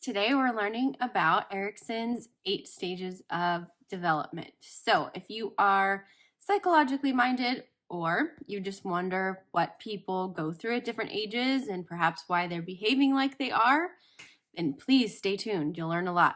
Today we're learning about Erikson's 8 stages of development. So if you are psychologically minded or you just wonder what people go through at different ages and perhaps why they're behaving like they are, then please stay tuned. You'll learn a lot.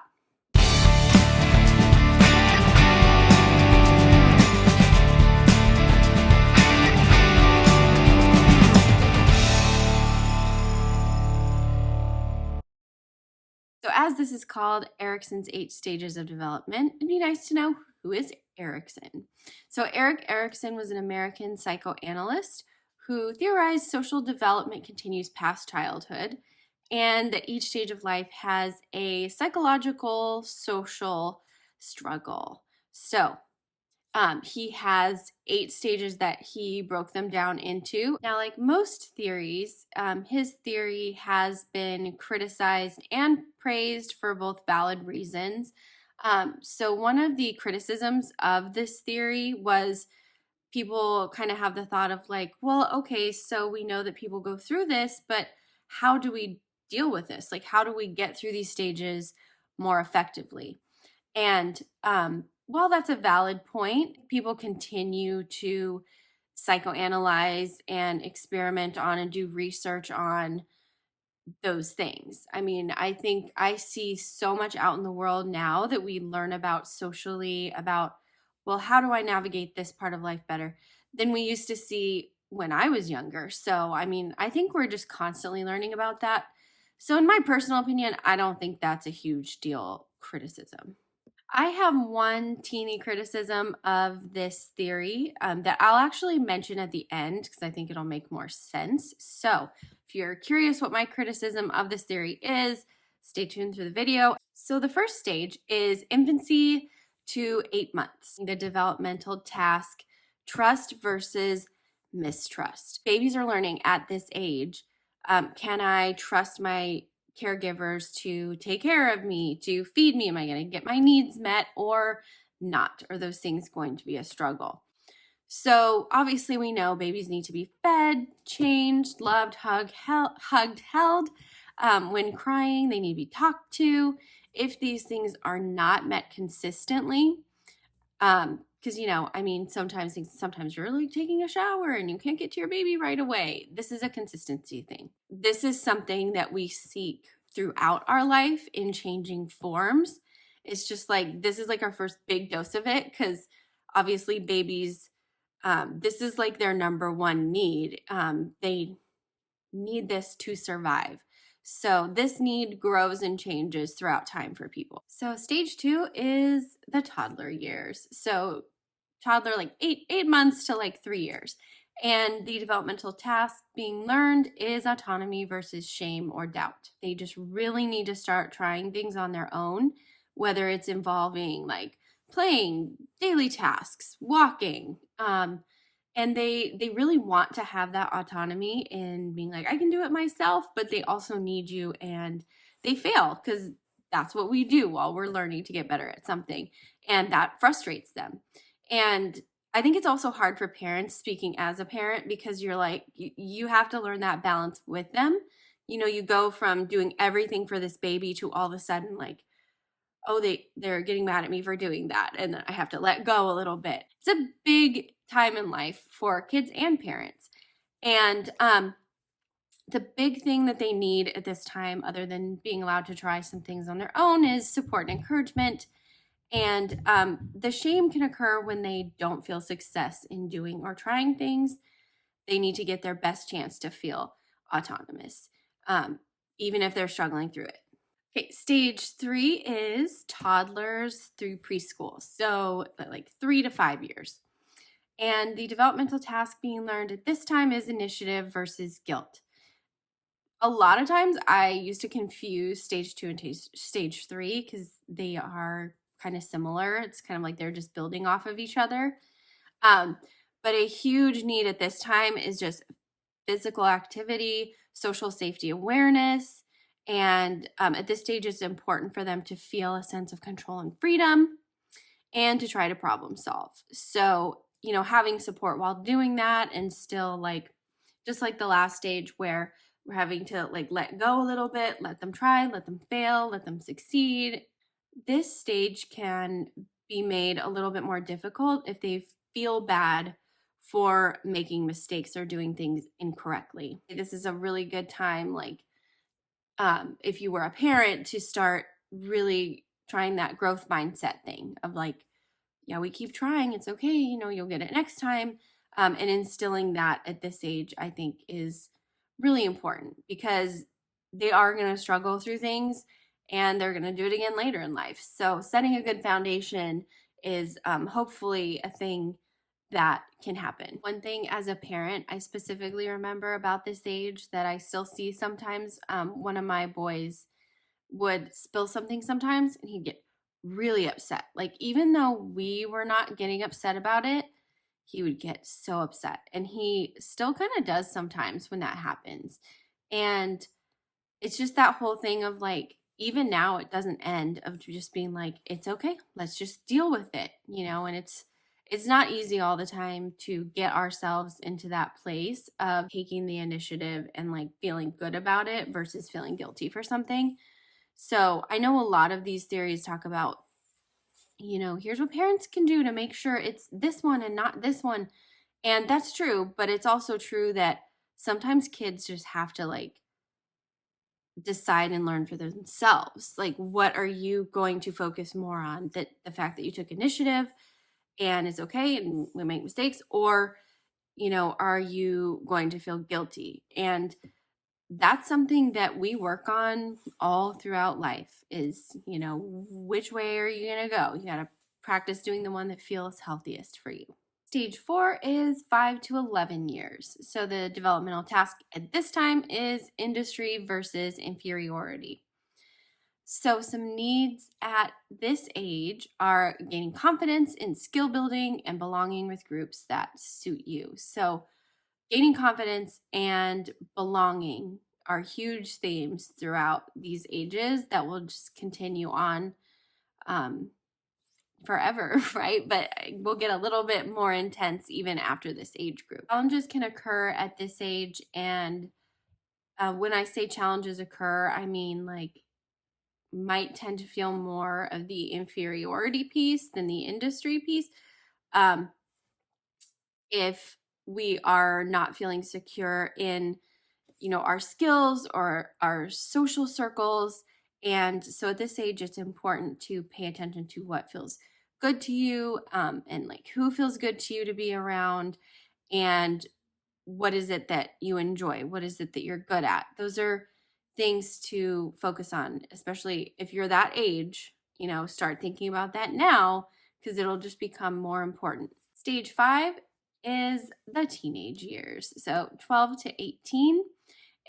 So as this is called Erikson's 8 stages of development, it'd be nice to know who is Erikson. So Erik Erikson was an American psychoanalyst who theorized social development continues past childhood and that each stage of life has a psychological, social struggle. So he has 8 stages that he broke them down into. Now, like most theories, his theory has been criticized and praised for both valid reasons. So one of the criticisms of this theory was people kind of have the thought of like, well, okay, so we know that people go through this, but how do we deal with this? Like, how do we get through these stages more effectively? And while that's a valid point, people continue to psychoanalyze and experiment on and do research on those things. I mean, I think I see so much out in the world now that we learn about socially, about, well, how do I navigate this part of life better than we used to see when I was younger. So, I mean, I think we're just constantly learning about that. So, in my personal opinion, I don't think that's a huge deal criticism. I have one teeny criticism of this theory that I'll actually mention at the end because I think it'll make more sense. So, if you're curious what my criticism of this theory is, stay tuned through the video. So, the first stage is infancy to 8 months, the developmental task, trust versus mistrust. Babies are learning at this age. Can I trust my caregivers to take care of me, to feed me? Am I going to get my needs met or not? Are those things going to be a struggle? So obviously we know babies need to be fed, changed, loved, hugged, held. When crying, they need to be talked to. If these things are not met consistently, because sometimes you're like taking a shower and you can't get to your baby right away. This is a consistency thing. This is something that we seek throughout our life in changing forms. It's just like this is like our first big dose of it, because obviously babies, this is like their number one need. They need this to survive. So this need grows and changes throughout time for people. So stage 2 is the toddler years. So toddler, like eight months to like 3 years. And the developmental task being learned is autonomy versus shame or doubt. They just really need to start trying things on their own, whether it's involving like playing, daily tasks, walking, and they really want to have that autonomy in being like, I can do it myself, but they also need you, and they fail because that's what we do while we're learning to get better at something, and that frustrates them. And I think it's also hard for parents, speaking as a parent, because you're like, you have to learn that balance with them. You know, you go from doing everything for this baby to all of a sudden like, oh, they're getting mad at me for doing that, and then I have to let go a little bit. It's a big time in life for kids and parents. And the big thing that they need at this time, other than being allowed to try some things on their own, is support and encouragement. And the shame can occur when they don't feel success in doing or trying things. They need to get their best chance to feel autonomous, even if they're struggling through it. Okay, stage 3 is toddlers through preschool, so like 3 to 5 years. And the developmental task being learned at this time is initiative versus guilt. A lot of times I used to confuse stage 2 and stage 3 because they are kind of similar. It's kind of like they're just building off of each other. But a huge need at this time is just physical activity, social safety awareness. And at this stage, it's important for them to feel a sense of control and freedom and to try to problem solve. So, having support while doing that, and still like, just like the last stage where We're having to like let go a little bit, let them try, let them fail, let them succeed. This stage can be made a little bit more difficult if they feel bad for making mistakes or doing things incorrectly. This is a really good time, like if you were a parent, to start really trying that growth mindset thing of like, yeah, we keep trying. It's okay. You'll get it next time. And instilling that at this age, I think, is really important because they are going to struggle through things and they're going to do it again later in life. So, setting a good foundation is hopefully a thing that can happen. One thing as a parent, I specifically remember about this age that I still see sometimes. One of my boys would spill something sometimes and he'd get really upset. Like, even though we were not getting upset about it, he would get so upset. And he still kind of does sometimes when that happens. And it's just that whole thing of like, even now, it doesn't end of just being like, it's okay, let's just deal with it, and it's not easy all the time to get ourselves into that place of taking the initiative and like feeling good about it versus feeling guilty for something. So I know a lot of these theories talk about, here's what parents can do to make sure it's this one and not this one. And that's true, but it's also true that sometimes kids just have to like decide and learn for themselves. Like, what are you going to focus more on? That the fact that you took initiative and it's okay and we make mistakes, or, are you going to feel guilty? And that's something that we work on all throughout life is, which way are you going to go? You got to practice doing the one that feels healthiest for you. Stage 4 is 5 to 11 years. So the developmental task at this time is industry versus inferiority. So some needs at this age are gaining confidence in skill building and belonging with groups that suit you. So gaining confidence and belonging are huge themes throughout these ages that will just continue on forever, right? But we'll get a little bit more intense even after this age group. Challenges can occur at this age. And when I say challenges occur, I mean like might tend to feel more of the inferiority piece than the industry piece. If we are not feeling secure in our skills or our social circles. And so at this age, it's important to pay attention to what feels good to you, and like who feels good to you to be around, and what is it that you enjoy? What is it that you're good at? Those are things to focus on, especially if you're that age. Start thinking about that now because it'll just become more important. Stage 5 is the teenage years, so 12 to 18.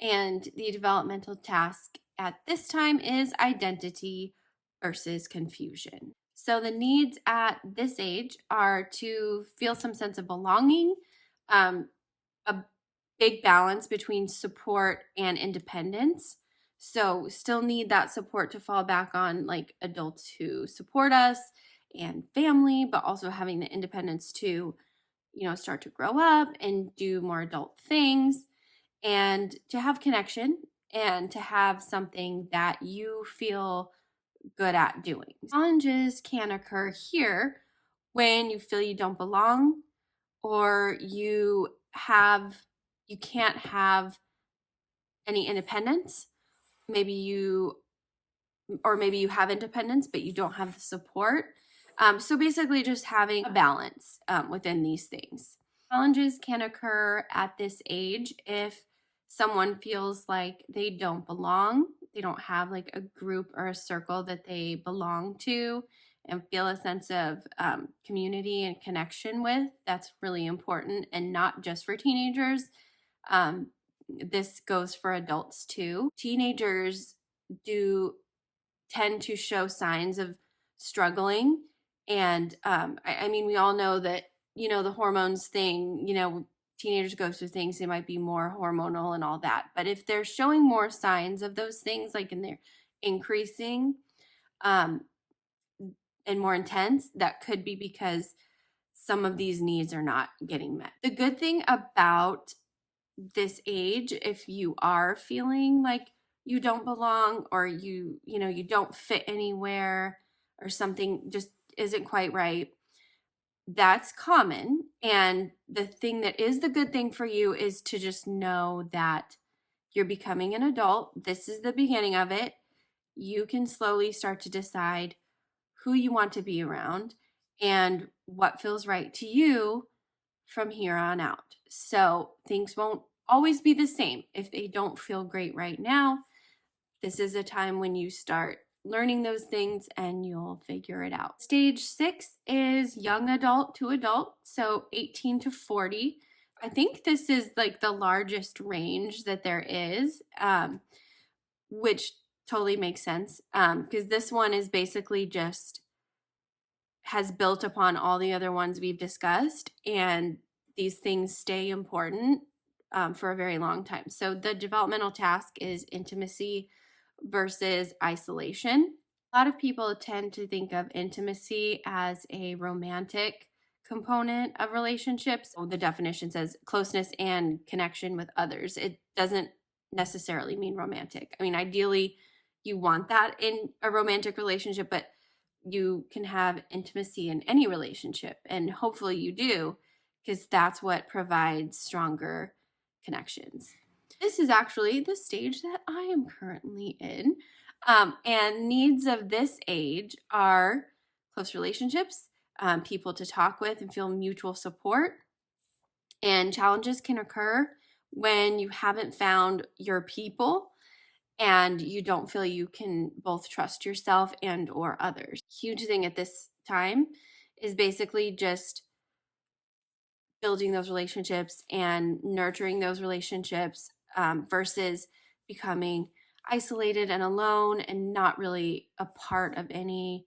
And the developmental task at this time is identity versus confusion. So the needs at this age are to feel some sense of belonging, a big balance between support and independence. So still need that support to fall back on, like adults who support us and family, but also having the independence to, start to grow up and do more adult things, and to have connection and to have something that you feel good at doing. Challenges can occur here when you feel you don't belong, or you can't have any independence. Maybe you have independence, but you don't have the support. So basically just having a balance within these things. Challenges can occur at this age if someone feels like they don't belong, they don't have like a group or a circle that they belong to and feel a sense of community and connection with. That's really important, and not just for teenagers. This goes for adults too. Teenagers do tend to show signs of struggling. And I mean, we all know that, the hormones thing, teenagers go through things, they might be more hormonal and all that. But if they're showing more signs of those things, like and they're increasing and more intense, that could be because some of these needs are not getting met. The good thing about this age, if you are feeling like you don't belong, or you don't fit anywhere, or something just isn't quite right, that's common. And the thing that is the good thing for you is to just know that you're becoming an adult. This is the beginning of it. You can slowly start to decide who you want to be around and what feels right to you from here on out. So things won't always be the same. If they don't feel great right now, this is a time when you start learning those things and you'll figure it out. Stage 6 is young adult to adult, so 18 to 40. I think this is like the largest range that there is, which totally makes sense, because this one is basically just has built upon all the other ones we've discussed, and these things stay important for a very long time. So the developmental task is intimacy versus isolation. A lot of people tend to think of intimacy as a romantic component of relationships. The definition says closeness and connection with others. It doesn't necessarily mean romantic. I mean, ideally, you want that in a romantic relationship, but you can have intimacy in any relationship, and hopefully you do, because that's what provides stronger connections. This is actually the stage that I am currently in. And needs of this age are close relationships, people to talk with and feel mutual support. And challenges can occur when you haven't found your people and you don't feel you can both trust yourself and or others. Huge thing at this time is basically just building those relationships and nurturing those relationships, versus becoming isolated and alone and not really a part of any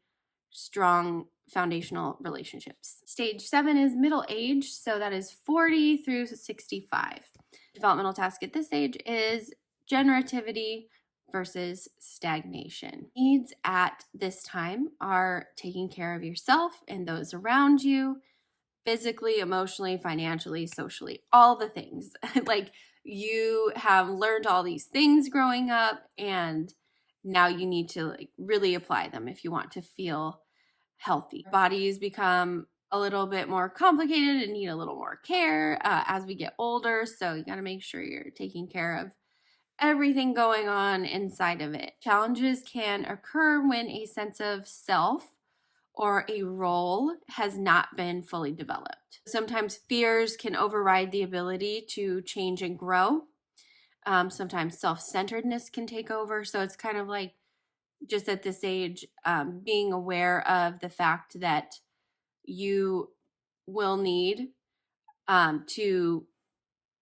strong foundational relationships. Stage 7 is middle age, so that is 40 through 65. Developmental task at this age is generativity versus stagnation. Needs at this time are taking care of yourself and those around you, physically, emotionally, financially, socially, all the things. Like, you have learned all these things growing up, and now you need to like really apply them if you want to feel healthy. Bodies become a little bit more complicated and need a little more care as we get older. So you got to make sure you're taking care of everything going on inside of it. Challenges can occur when a sense of self or a role has not been fully developed. Sometimes fears can override the ability to change and grow. Sometimes self-centeredness can take over. So it's kind of like, just at this age, being aware of the fact that you will need to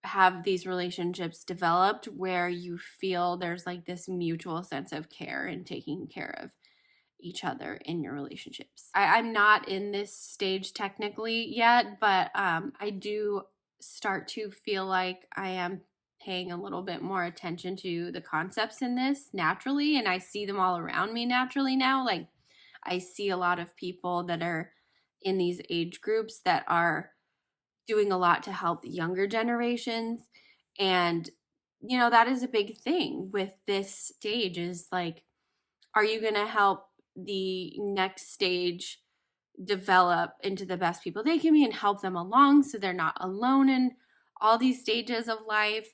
have these relationships developed where you feel there's like this mutual sense of care and taking care of each other in your relationships. I'm not in this stage technically yet, but I do start to feel like I am paying a little bit more attention to the concepts in this naturally, and I see them all around me naturally now. Like, I see a lot of people that are in these age groups that are doing a lot to help the younger generations. And that is a big thing with this stage, is like, are you going to help the next stage develop into the best people they can be and help them along so they're not alone in all these stages of life?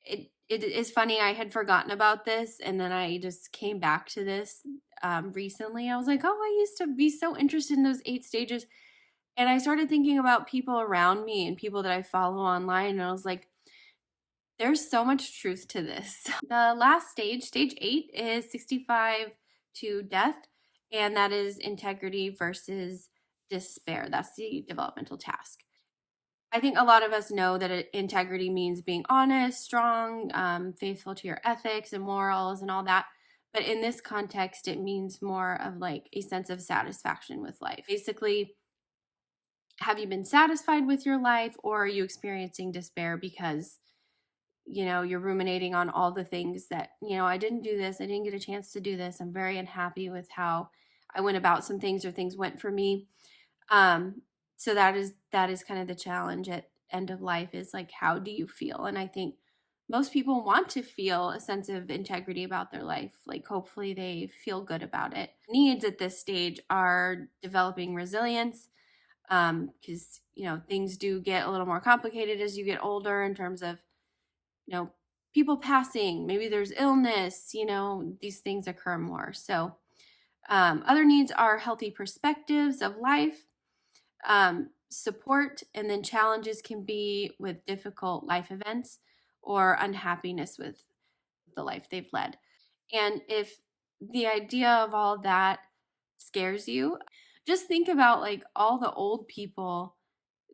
It is funny, I had forgotten about this, and then I just came back to this recently. I was like, oh, I used to be so interested in those 8 stages, and I started thinking about people around me and people that I follow online, and I was like, there's so much truth to this. The last stage, stage 8, is 65 to death, and that is integrity versus despair. That's the developmental task. I think a lot of us know that integrity means being honest, strong, faithful to your ethics and morals and all that. But in this context, it means more of like a sense of satisfaction with life. Basically, have you been satisfied with your life, or are you experiencing despair because you're ruminating on all the things that, I didn't do this, I didn't get a chance to do this, I'm very unhappy with how I went about some things, or things went for me. So that is kind of the challenge end of life is like, how do you feel? And I think most people want to feel a sense of integrity about their life. Like, hopefully they feel good about it. Needs at this stage are developing resilience, because, things do get a little more complicated as you get older in terms of, people passing, maybe there's illness, these things occur more. So, other needs are healthy perspectives of life, support, and then challenges can be with difficult life events or unhappiness with the life they've led. And if the idea of all that scares you, just think about like all the old people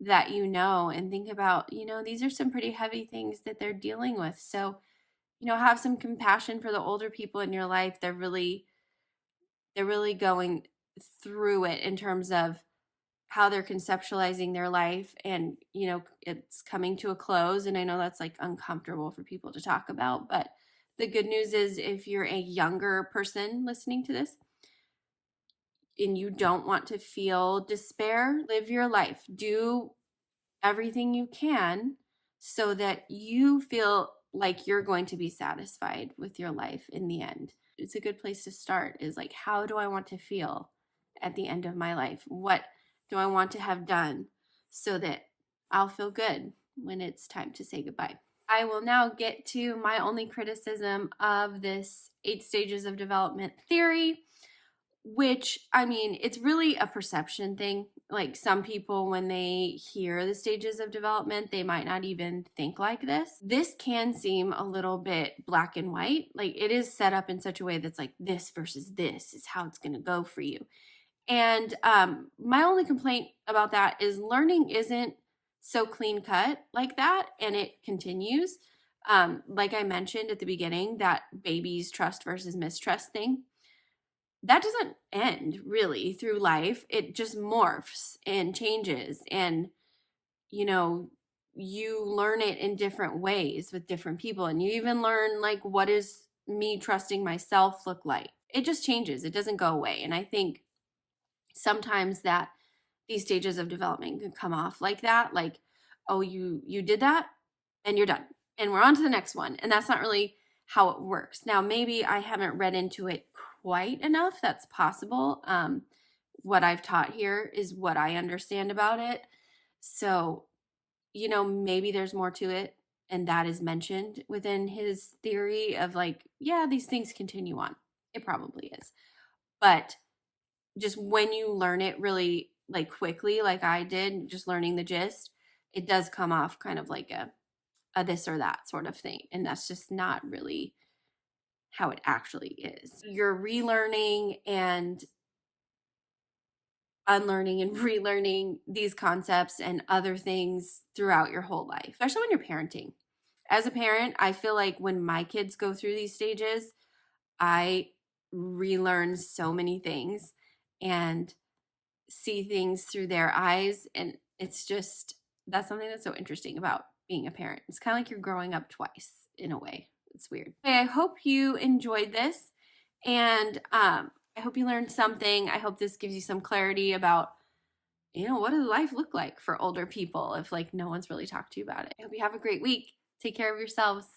that and think about, these are some pretty heavy things that they're dealing with. So, have some compassion for the older people in your life. They're really going through it in terms of how they're conceptualizing their life, and it's coming to a close. And I know that's like uncomfortable for people to talk about, but the good news is, if you're a younger person listening to this and you don't want to feel despair, live your life, do everything you can so that you feel like you're going to be satisfied with your life in the end. It's a good place to start, is like, how do I want to feel at the end of my life? What do I want to have done so that I'll feel good when it's time to say goodbye? I will now get to my only criticism of this 8 stages of development theory, which, it's really a perception thing. Like, some people, when they hear the stages of development, they might not even think like this. This can seem a little bit black and white. Like, it is set up in such a way that's like, this versus this is how it's going to go for you. And my only complaint about that is learning isn't so clean cut like that, and it continues. Like I mentioned at the beginning, that baby's trust versus mistrust thing, that doesn't end really through life. It just morphs and changes, and you learn it in different ways with different people, and you even learn, like, what does me trusting myself look like? It just changes. It doesn't go away. And I think sometimes that these stages of development can come off like that, like, oh, you did that and you're done and we're on to the next one. And that's not really how it works. Now, maybe I haven't read into it quite enough. That's possible. What I've taught here is what I understand about it. So, maybe there's more to it, and that is mentioned within his theory of like, yeah, these things continue on. It probably is. But just when you learn it really like quickly, like I did, just learning the gist, it does come off kind of like a this or that sort of thing. And that's just not really how it actually is. You're relearning and unlearning and relearning these concepts and other things throughout your whole life, especially when you're parenting. As a parent, I feel like when my kids go through these stages, I relearn so many things and see things through their eyes. And it's just, that's something that's so interesting about being a parent. It's kind of like you're growing up twice in a way. It's weird. Okay, I hope you enjoyed this, and I hope you learned something. I hope this gives you some clarity about, what does life look like for older people if like no one's really talked to you about it. I hope you have a great week. Take care of yourselves.